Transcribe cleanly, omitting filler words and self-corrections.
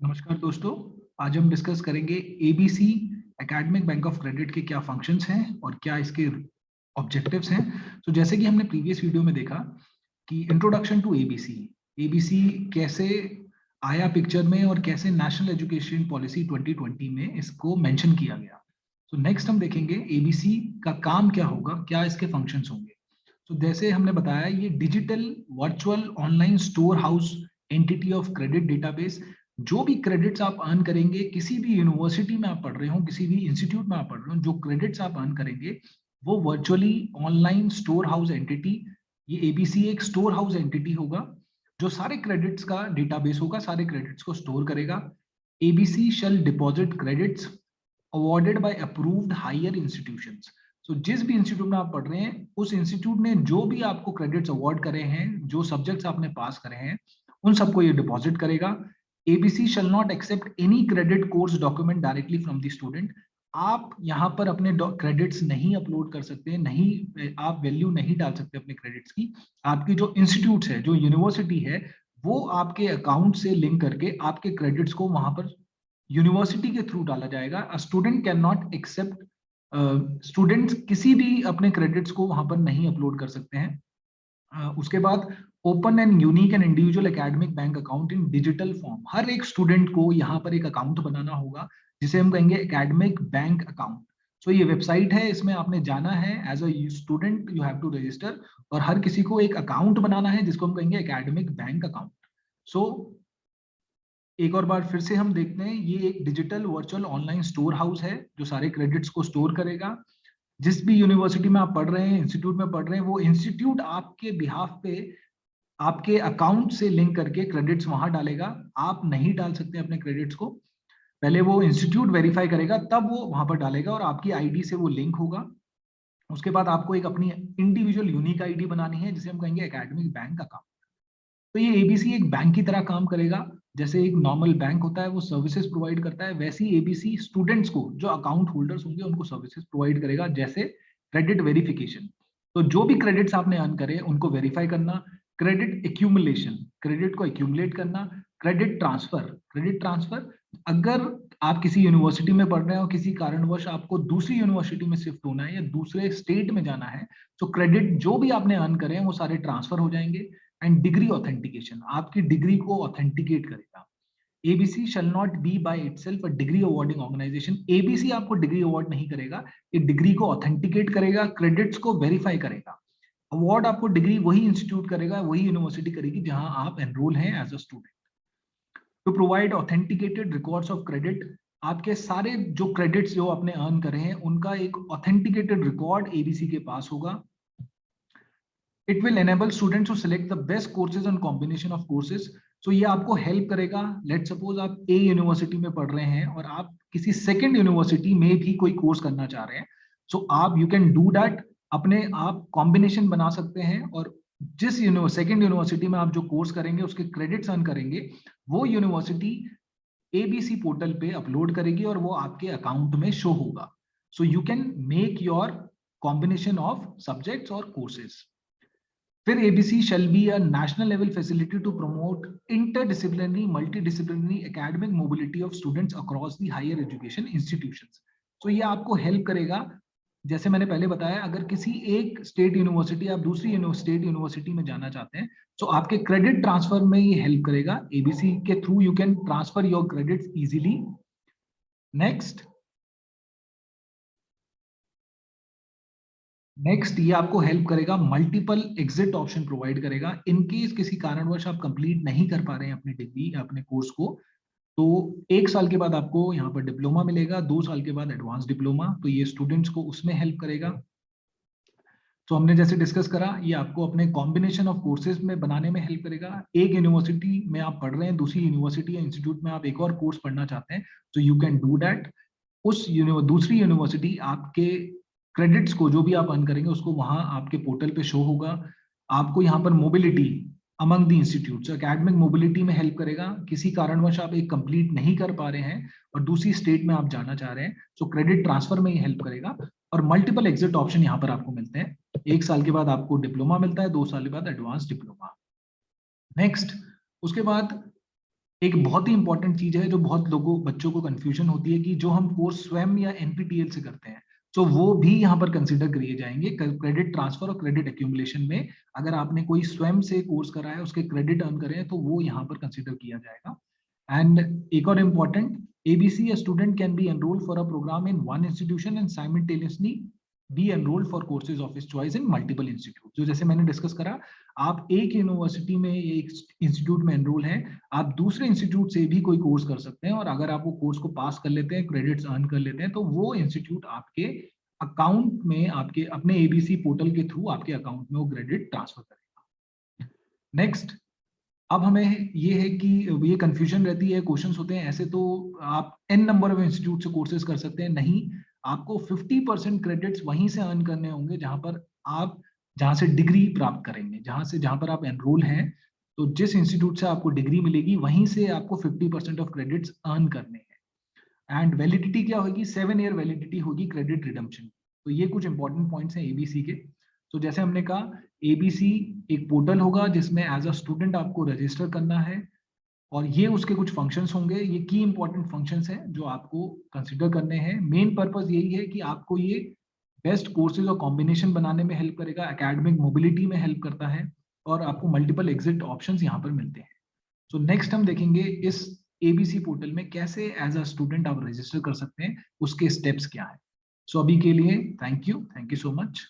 नमस्कार दोस्तों। आज हम डिस्कस करेंगे ABC academic bank of credit के क्या फंक्शंस हैं और क्या इसके ऑब्जेक्टिव्स हैं। तो जैसे कि हमने प्रीवियस वीडियो में देखा कि इंट्रोडक्शन टू एबीसी, एबीसी कैसे आया पिक्चर में और कैसे नेशनल एजुकेशन पॉलिसी 2020 में इसको मेंशन किया गया। तो नेक्स्ट हम देखेंगे एबीसी का काम क्या होगा, क्या इसके फंक्शंस होंगे। तो जैसे हमने बताया, ये digital virtual online store house entity of credit database. जो भी क्रेडिट्स आप अर्न करेंगे, किसी भी यूनिवर्सिटी में आप पढ़ रहे हो, किसी भी इंस्टीट्यूट में आप पढ़ रहे हो, जो क्रेडिट्स आप अर्न करेंगे वो virtually online store house entity, ये एबीसी एक स्टोर हाउस एंटिटी होगा जो सारे क्रेडिट्स का डेटाबेस होगा, सारे क्रेडिट्स को स्टोर करेगा। ABC shall deposit credits awarded by approved higher institutions. तो जिस भी इंस्टीट्यूट में आप पढ़ रहे हैं, उस इंस्टीट्यूट ने जो भी आपको क्रेडिट्स अवार्ड करे हैं, जो सब्जेक्ट्स आपने पास करे हैं, उन सबको ये डिपॉजिट करेगा। ABC shall not accept any credit course document directly from the student. आप यहाँ पर अपने क्रेडिट्स नहीं अपलोड कर सकते, नहीं आप वैल्यू नहीं डाल सकते अपने क्रेडिट्स की। आपकी जो इंस्टीट्यूट है, जो यूनिवर्सिटी है, वो आपके अकाउंट से लिंक करके आपके क्रेडिट्स को वहां पर यूनिवर्सिटी के थ्रू डाला जाएगा। A student can not accept, students किसी भी अपने क्रेडिट्स को वहां पर नहीं अपलोड कर सकते हैं। उसके बाद open and unique and individual academic bank account in digital form. हर एक स्टूडेंट को यहाँ पर एक अकाउंट बनाना होगा जिसे हम कहेंगे एकेडमिक बैंक अकाउंट। सो ये वेबसाइट है, इसमें आपने जाना है, as a student you have to register, और हर किसी को एक अकाउंट बनाना है जिसको हम कहेंगे एकेडमिक बैंक अकाउंट। सो एक और बार फिर से हम देखते हैं, ये एक digital virtual online store house है जो सारे क्रेडिट्स को स्टोर करेगा। जिस भी यूनिवर्सिटी में आप पढ़ रहे हैं, इंस्टीट्यूट में पढ़ रहे हैं, वो इंस्टीट्यूट आपके बिहाफ पे आपके अकाउंट से लिंक करके क्रेडिट्स वहां डालेगा। आप नहीं डाल सकते अपने क्रेडिट्स को, पहले वो इंस्टीट्यूट वेरीफाई करेगा, तब वो वहां पर डालेगा और आपकी आईडी से वो लिंक होगा। उसके बाद आपको एक अपनी इंडिविजुअल यूनिक आईडी बनानी है जिसे हम कहेंगे एकेडमिक बैंक अकाउंट। तो ये एबीसी एक बैंक की तरह काम करेगा। जैसे एक नॉर्मल बैंक होता है, वो सर्विसेज प्रोवाइड करता है, वैसे ही एबीसी स्टूडेंट्स को, जो अकाउंट होल्डर्स होंगे, उनको सर्विसेज प्रोवाइड करेगा, जैसे क्रेडिट वेरिफिकेशन। तो जो भी क्रेडिट्स आपने अर्न करे उनको वेरीफाई करना, क्रेडिट एक्यूमुलेशन, क्रेडिट को एक्यूमुलेट करना, क्रेडिट ट्रांसफर, क्रेडिट ट्रांसफर, अगर आप किसी यूनिवर्सिटी में पढ़ रहे हो, किसी कारणवश आपको दूसरी यूनिवर्सिटी में शिफ्ट होना है या दूसरे स्टेट में जाना है, तो क्रेडिट जो भी आपने अर्न करे हैं वो सारे ट्रांसफर हो जाएंगे। एंड डिग्री ऑथेंटिकेशन, आपकी डिग्री को ऑथेंटिकेट करेगा। ABC shall not be by itself a degree awarding organisation. ABC आपको डिग्री अवार्ड नहीं करेगा, ये डिग्री को ऑथेंटिकेट करेगा, क्रेडिट्स को वेरीफाई करेगा। अवार्ड आपको डिग्री वही इंस्टीट्यूट करेगा, वही यूनिवर्सिटी करेगी जहां आप एनरोल हैं as a student. To provide authenticated records of credit, आपके सारे जो क्रेडिट्स जो आपने अर्न करे हैं उनका एक ऑथेंटिकेटेड रिकॉर्ड एबीसी के पास होगा। It will enable students to select the best courses and combination of courses. So ये आपको हेल्प करेगा। लेट सपोज आप ए यूनिवर्सिटी में पढ़ रहे हैं और आप किसी सेकेंड यूनिवर्सिटी में भी कोई कोर्स करना चाह रहे हैं, सो आप यू कैन डू दैट। अपने आप कॉम्बिनेशन बना सकते हैं और जिस सेकेंड यूनिवर्सिटी में आप जो कोर्स करेंगे उसके क्रेडिट्स अर्न करेंगे, वो यूनिवर्सिटी एबीसी पोर्टल पे अपलोड करेगी और वो आपके अकाउंट में शो होगा। So you can make your combination of subjects और कोर्सेज। फिर ABC shall be a national level facility to promote interdisciplinary multidisciplinary academic mobility of students across the higher education institutions. तो ये आपको help करेगा। जैसे मैंने पहले बताया, अगर किसी एक स्टेट यूनिवर्सिटी आप दूसरी स्टेट यूनिवर्सिटी में जाना चाहते हैं, तो आपके क्रेडिट ट्रांसफर में ये हेल्प करेगा। एबीसी के through you can transfer your credits easily. Next ये आपको हेल्प करेगा, मल्टीपल एग्जिट ऑप्शन प्रोवाइड करेगा। इन केस किसी कारणवश आप कंप्लीट नहीं कर पा रहे हैं अपनी डिग्री, अपने कोर्स को, तो 1 साल के बाद आपको यहाँ पर डिप्लोमा मिलेगा, 2 साल के बाद एडवांस डिप्लोमा। तो ये स्टूडेंट्स को उसमें हेल्प करेगा। तो हमने जैसे डिस्कस करा, ये आपको अपने कॉम्बिनेशन ऑफ कोर्सेज में बनाने में हेल्प करेगा। एक यूनिवर्सिटी में आप पढ़ रहे हैं, दूसरी यूनिवर्सिटी या इंस्टीट्यूट में आप एक और कोर्स पढ़ना चाहते हैं, तो यू कैन डू दैट। उस दूसरी यूनिवर्सिटी आपके क्रेडिट्स को, जो भी आप अर्न करेंगे, उसको वहां आपके पोर्टल पे शो होगा। आपको यहाँ पर mobility among the institutes, academic mobility में हेल्प करेगा। किसी कारणवश आप एक कंप्लीट नहीं कर पा रहे हैं और दूसरी स्टेट में आप जाना चाह रहे हैं, तो क्रेडिट ट्रांसफर में ये हेल्प करेगा। और मल्टीपल एग्जिट ऑप्शन यहाँ पर आपको मिलते हैं। 1 साल के बाद आपको डिप्लोमा मिलता है, 2 साल के बाद एडवांस डिप्लोमा। नेक्स्ट, उसके बाद एक बहुत ही इंपॉर्टेंट चीज है जो बहुत लोगों बच्चों को कंफ्यूजन होती है कि जो हम कोर्स स्वयं या एनपीटीईएल से करते हैं, तो वो भी यहाँ पर कंसिडर किए जाएंगे क्रेडिट ट्रांसफर और क्रेडिट एक्यूमुलेशन में। अगर आपने कोई स्वयं से कोर्स करा है, उसके क्रेडिट अर्न करे हैं, तो वो यहाँ पर कंसिडर किया जाएगा। एंड एक और important, ABC, a student can be enrolled for a program in one institution and simultaneously be enrolled for courses of his choice in multiple institutes। जो जैसे मैंने डिस्कस करा, आप एक यूनिवर्सिटी में, एक इंस्टीट्यूट में एनरोल हैं, आप दूसरे इंस्टीट्यूट से भी कोई कोर्स कर सकते हैं, और अगर आप वो कोर्स को पास कर लेते हैं, क्रेडिट्स अर्न कर लेते हैं, तो वो इंस्टीट्यूट आपके अकाउंट में, आपके अपने एबीसी पोर्टल के थ्रू आपके अकाउंट में वो क्रेडिट ट्रांसफर करेगा। नेक्स्ट, अब हमें ये है कि ये कंफ्यूजन रहती है, क्वेश्चंस होते हैं ऐसे, तो आप एन नंबर ऑफ इंस्टीट्यूट से कोर्सेज कर सकते हैं, नहीं, आपको 50% क्रेडिट्स वहीं से अर्न करने होंगे जहां से डिग्री प्राप्त करेंगे, जहां पर आप एनरोल हैं, तो जिस इंस्टीट्यूट से आपको डिग्री मिलेगी वहीं से आपको 50% ऑफ क्रेडिट्स अर्न करने हैं। एंड वैलिडिटी क्या होगी? 7 ईयर वैलिडिटी होगी क्रेडिट रिडम्पशन। तो ये कुछ इंपॉर्टेंट पॉइंट्स हैं एबीसी के। तो जैसे हमने कहा, एबीसी एक पोर्टल होगा जिसमें एज अ स्टूडेंट आपको रजिस्टर करना है, और ये उसके कुछ फंक्शंस होंगे, ये की इंपॉर्टेंट फंक्शंस हैं जो आपको कंसिडर करने हैं। मेन पर्पस यही है कि आपको ये बेस्ट कोर्सेज और कॉम्बिनेशन बनाने में हेल्प करेगा, एकेडमिक मोबिलिटी में हेल्प करता है, और आपको मल्टीपल एग्जिट ऑप्शंस यहाँ पर मिलते हैं। सो नेक्स्ट हम देखेंगे इस एबीसी पोर्टल में कैसे एज अ स्टूडेंट आप रजिस्टर कर सकते हैं, उसके स्टेप्स क्या है। सो अभी के लिए थैंक यू सो मच।